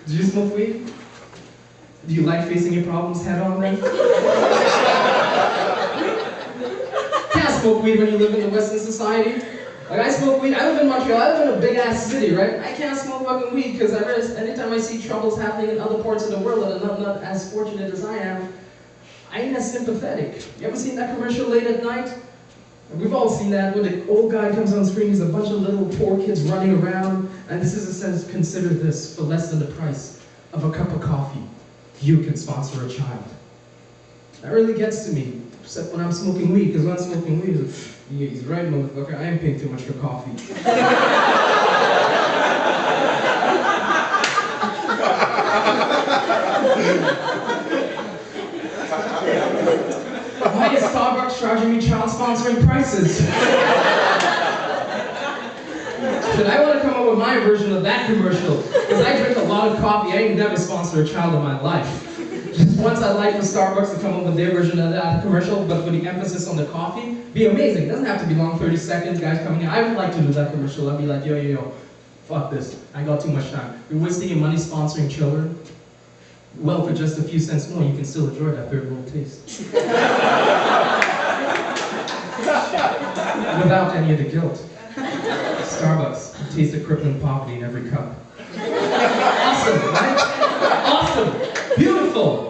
Do you smoke weed? Do you like facing your problems head on then? Can't smoke weed when you live in the Western society. Like I smoke weed, I live in Montreal, I live in a big ass city, right? I can't smoke fucking weed because anytime I see troubles happening in other parts of the world that are not as fortunate as I am, I ain't as sympathetic. You ever seen that commercial late at night? We've all seen that when the old guy comes on screen, there's a bunch of little poor kids running around, and this is a sense, consider this, for less than the price of a cup of coffee, you can sponsor a child. That really gets to me, except when I'm smoking weed, because when I'm smoking weed, he's right, motherfucker, I ain't paying too much for coffee. Why is Starbucks charging me child sponsoring prices? But I want to come up with my version of that commercial, because I drink a lot of coffee. I ain't never sponsored a child in my life. Just once I'd like for Starbucks to come up with their version of that commercial, but with the emphasis on the coffee, be amazing. It doesn't have to be long, 30 seconds, guys coming in. I would like to do that commercial. I'd be like, yo, fuck this. I got too much time. You're wasting your money sponsoring children. Well, for just a few cents more, you can still enjoy that third world taste. Without any of the guilt. Starbucks, taste of crippling poverty in every cup. Awesome, right? Awesome, beautiful.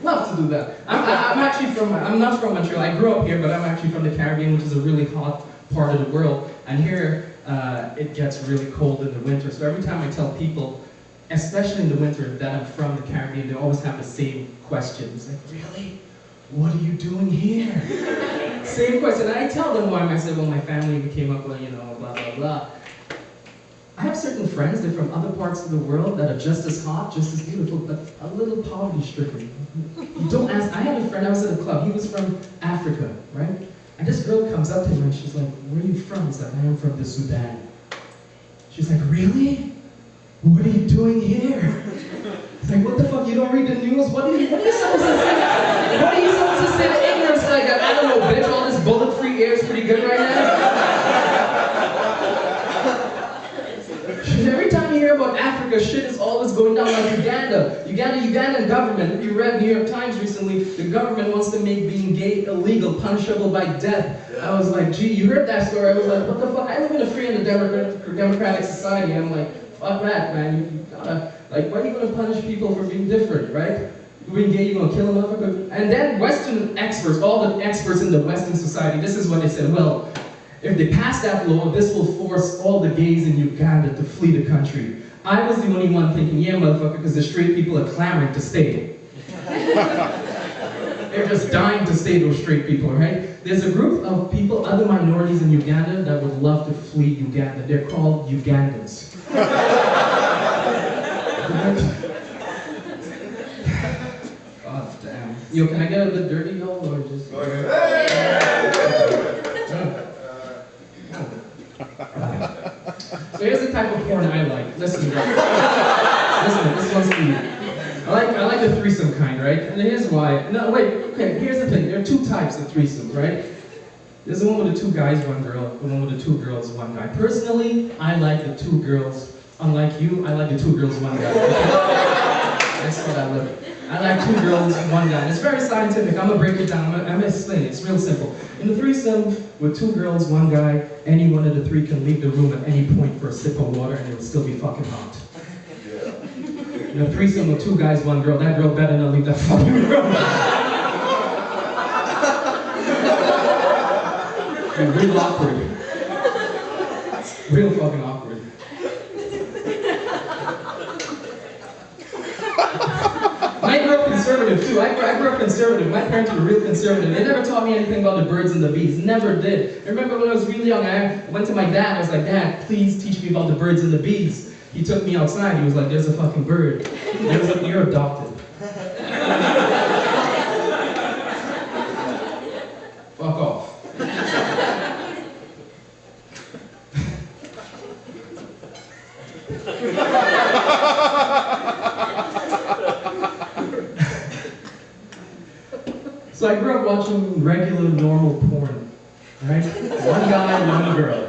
Love to do that. I'm not from Montreal. I grew up here, but I'm actually from the Caribbean, which is a really hot part of the world. And here, it gets really cold in the winter. So every time I tell people, especially in the winter, that I'm from the Caribbean, they always have the same questions. Like, really? What are you doing here? Same question. And I tell them why. I say, well, my family came up with, blah, blah, blah. I have certain friends, they're from other parts of the world that are just as hot, just as beautiful, but a little poverty-stricken. You don't ask. I had a friend, I was at a club, he was from Africa, right? And this girl comes up to him and she's like, where are you from? He's like, I am from the Sudan. She's like, really? What are you doing here? It's like, what the fuck, you don't read the news? What are you supposed to say? What are you supposed to say to ignorance like, I don't know, bitch, all this bullet-free air is pretty good right now? Every time you hear about Africa, shit is always going down like Uganda. Ugandan government, if you read New York Times recently, the government wants to make being gay illegal, punishable by death. I was like, gee, you heard that story? I was like, what the fuck? I live in a free and democratic society. I'm like, fuck that, man. You gotta, like, why are you gonna punish people for being different, right? Being gay, you're gonna kill a motherfucker? And then Western experts, all the experts in the Western society, this is what they said, well, if they pass that law, this will force all the gays in Uganda to flee the country. I was the only one thinking, yeah, motherfucker, because the straight people are clamoring to stay. They're just dying to stay, those straight people, right? There's a group of people, other minorities in Uganda, that would love to flee Uganda. They're called Ugandans. God damn. Yo, can I get a bit dirty, y'all, or just... So here's the type of porn I like. Listen, this one's for you. I like the threesome kind, right? And here's why. No, wait, okay, here's the thing. There are two types of threesomes, right? There's the one with the two guys, one girl, the one with the two girls, one guy. Personally, I like the two girls. Unlike you, I like the two girls, one guy. That's what I live. I like two girls, one guy. It's very scientific. I'm gonna break it down. I'm gonna explain it. It's real simple. In the threesome with two girls, one guy, any one of the three can leave the room at any point for a sip of water and it'll still be fucking hot. In a threesome with two guys, one girl, that girl better not leave that fucking room. It's real awkward. Real fucking awkward. I grew up conservative too. I grew up conservative. My parents were real conservative. They never taught me anything about the birds and the bees. Never did. I remember when I was really young, I went to my dad. I was like, Dad, please teach me about the birds and the bees. He took me outside. He was like, there's a fucking bird. I was like, you're adopted. Fuck off. So I grew up watching regular, normal porn, right? One guy, one girl.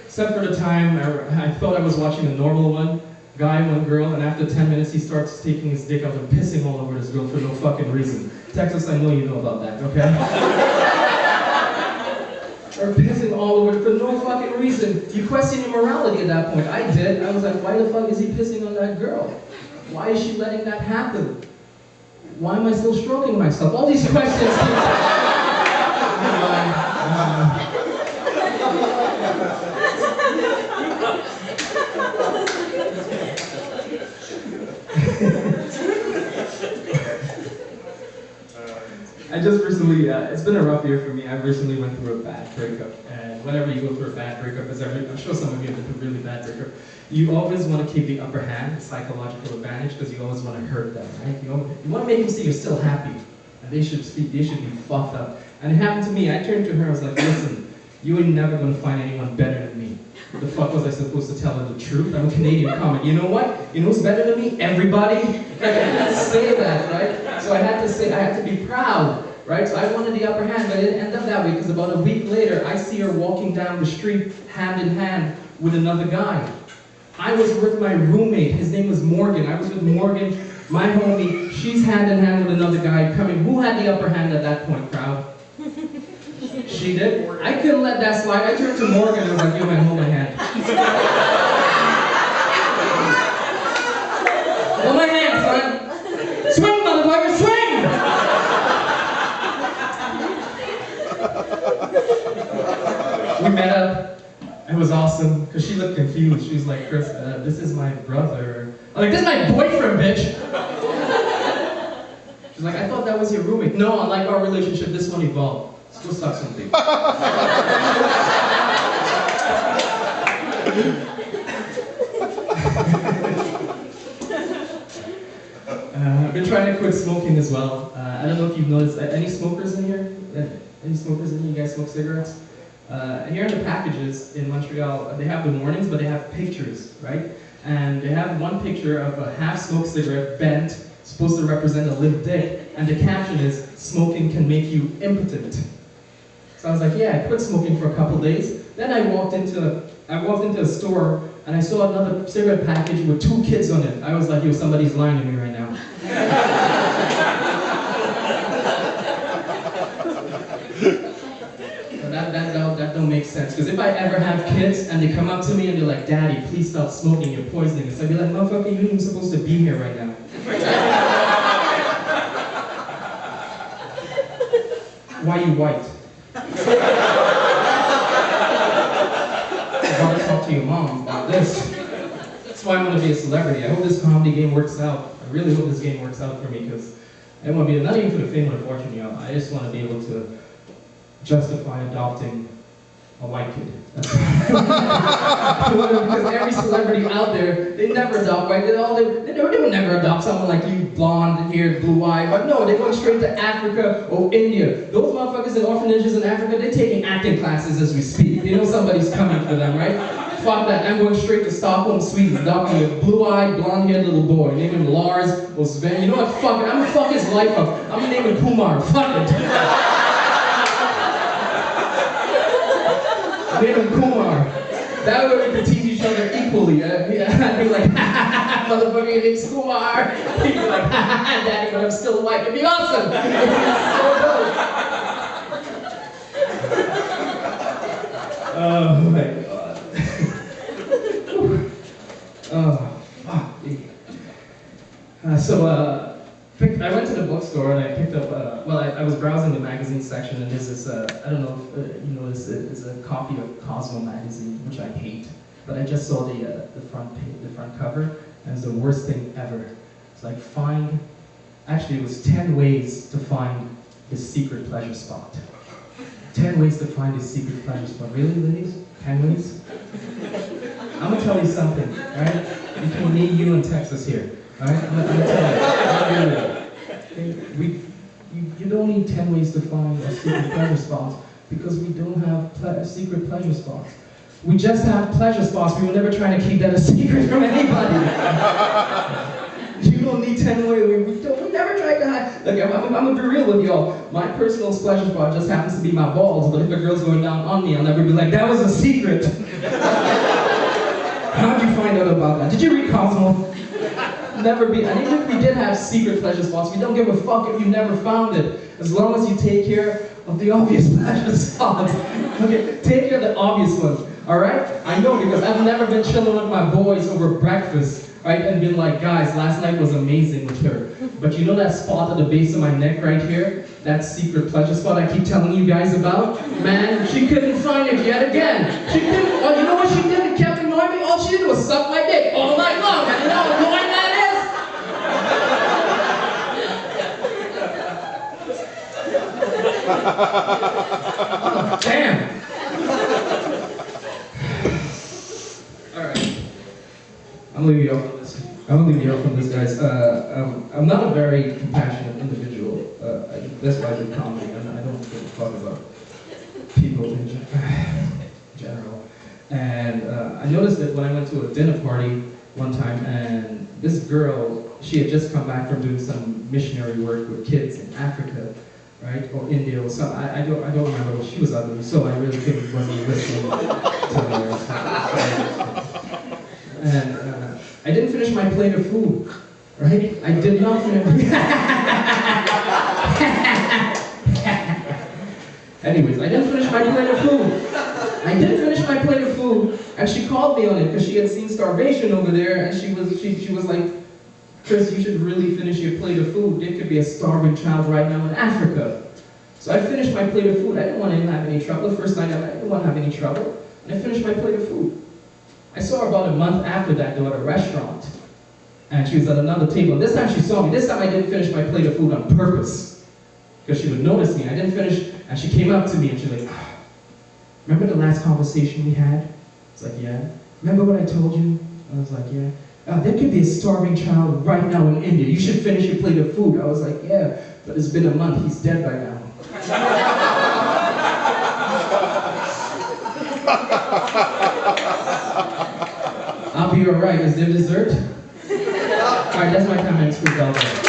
Except for the time I thought I was watching a normal one, guy and one girl, and after 10 minutes he starts taking his dick out and pissing all over this girl for no fucking reason. Texas, I know you know about that, okay? Or pissing all over for no fucking reason. You question your morality at that point. I did. I was like, why the fuck is he pissing on that girl? Why is she letting that happen? Why am I still stroking myself? All these questions. I just recently, it's been a rough year for me. I recently went through a bad breakup. And whenever you go through a bad breakup, I'm sure some of you have been through a really bad breakup, you always want to keep the upper hand, the psychological advantage, because you always want to hurt them, right? You want to make them see you're still happy. And they should be fucked up. And it happened to me. I turned to her, I was like, listen, you ain't never going to find anyone better than me. What the fuck was I supposed to tell her the truth? I'm a Canadian comic. You know what? You know who's better than me? Everybody. Like, I had to say that, right? So I had to be proud, right? So I wanted the upper hand, but it didn't end up that way, because about a week later, I see her walking down the street hand in hand with another guy. I was with my roommate. His name was Morgan. I was with Morgan, my homie. She's hand in hand with another guy coming. Who had the upper hand at that point, crowd? She did. I couldn't let that slide. I turned to Morgan and I was like, yo man, hold my hand. Hold my hand, son. Swing, motherfucker, swing! We met up. It was awesome, because she looked confused. She was like, Kris, this is my brother. I'm like, this is my boyfriend, bitch! She's like, I thought that was your roommate. No, unlike our relationship, this one evolved. Let's go suck something. I've been trying to quit smoking as well. I don't know if you've noticed, any smokers in here? Any smokers in here? You guys smoke cigarettes? Here in the packages in Montreal, they have the warnings, but they have pictures, right? And they have one picture of a half-smoked cigarette bent, supposed to represent a limp dick, and the caption is, smoking can make you impotent. So I was like, yeah, I quit smoking for a couple days. Then I walked into a store, and I saw another cigarette package with 2 kids on it. I was like, yo, somebody's lying to me right now. That don't make sense, because if I ever have kids and they come up to me and they're like, Daddy, please stop smoking, you're poisoning us, I'd be like, motherfucker, you ain't even supposed to be here right now. Why you white? I want to talk to your mom about this. That's why I want to be a celebrity. I hope this comedy game works out. I really hope this game works out for me, because I want to be, not even for the fame or the fortune, you know, I just want to be able to justify adopting a white kid. Because every celebrity out there, they never adopt white. They would never adopt someone like you, blonde-haired, blue-eyed. But no, they're going straight to Africa or India. Those motherfuckers in orphanages in Africa, they're taking acting classes as we speak. They know somebody's coming for them, right? Fuck that. I'm going straight to Stockholm, Sweden, adopting a blue-eyed, blonde-haired little boy. Name him Lars or Sven. You know what? Fuck it. I'm gonna fuck his life up. I'm gonna name him Kumar. Fuck it. Name him Kumar. That way we could teach each other equally. I'd be like, ha ha ha, motherfucker, your name's Kumar. He'd be like, ha ha ha, daddy, but I'm still white. It'd be awesome. It'd be so dope. Oh my god. Oh, fuck. I went to the bookstore and I picked up, I was browsing the magazine section, and there's this, I don't know if you know this, is a copy of Cosmo magazine, which I hate, but I just saw the front cover, and it's the worst thing ever. It's like, it was 10 ways to find his secret pleasure spot. 10 ways to find his secret pleasure spot. Really, ladies? 10 ways? I'm gonna tell you something, right? Between me, you, and Texas here. Alright, I'm gonna tell you. You don't need 10 ways to find a secret pleasure spot, because we don't have secret pleasure spots. We just have pleasure spots. We were never trying to keep that a secret from anybody. You don't need 10 ways. We never tried to hide. Look, I'm gonna be real with y'all. My personal pleasure spot just happens to be my balls, but if a girl's going down on me, I'll never be like, that was a secret. How'd you find out about that? Did you read Cosmo? Never be, and even if we did have secret pleasure spots, we don't give a fuck if you never found it. As long as you take care of the obvious pleasure spots. Okay, take care of the obvious ones, alright? I know because I've never been chilling with my boys over breakfast, right? And been like, guys, last night was amazing with her. But you know that spot at the base of my neck right here? That secret pleasure spot I keep telling you guys about? Man, she couldn't find it yet again. She couldn't, oh, you know what she did? It kept annoying me. All she did was suck my dick all night long. And you know how annoying that is? Oh, damn. Alright. I'm gonna leave you off on this. I'm gonna leave you off on this, guys. I'm not a very compassionate individual. That's why I do comedy, and I don't give a fuck about people in general. And I noticed that when I went to a dinner party one time, and this girl, she had just come back from doing some missionary work with kids in Africa, right, or India or something. I don't remember what she was up to, so I really wasn't listening to her. And I didn't finish my plate of food, right? I did not finish. Anyways, I didn't finish my plate of food. I didn't finish my plate of food, and she called me on it because she had seen starvation over there, and she was like, Kris, you should really finish your plate of food. There could be a starving child right now in Africa. So I finished my plate of food. I didn't want to have any trouble. The first night I didn't want to have any trouble, and I finished my plate of food. I saw her about a month after that, though, at a restaurant. And she was at another table. This time she saw me. This time I didn't finish my plate of food on purpose. Because she would notice me. I didn't finish, and she came up to me and she's like, remember the last conversation we had? I was like, yeah. Remember what I told you? I was like, yeah. There could be a starving child right now in India. You should finish your plate of food. I was like, yeah, but it's been a month. He's dead by now. I'll be alright. Is there dessert? Alright, that's my time. I'm Kris Dulgar.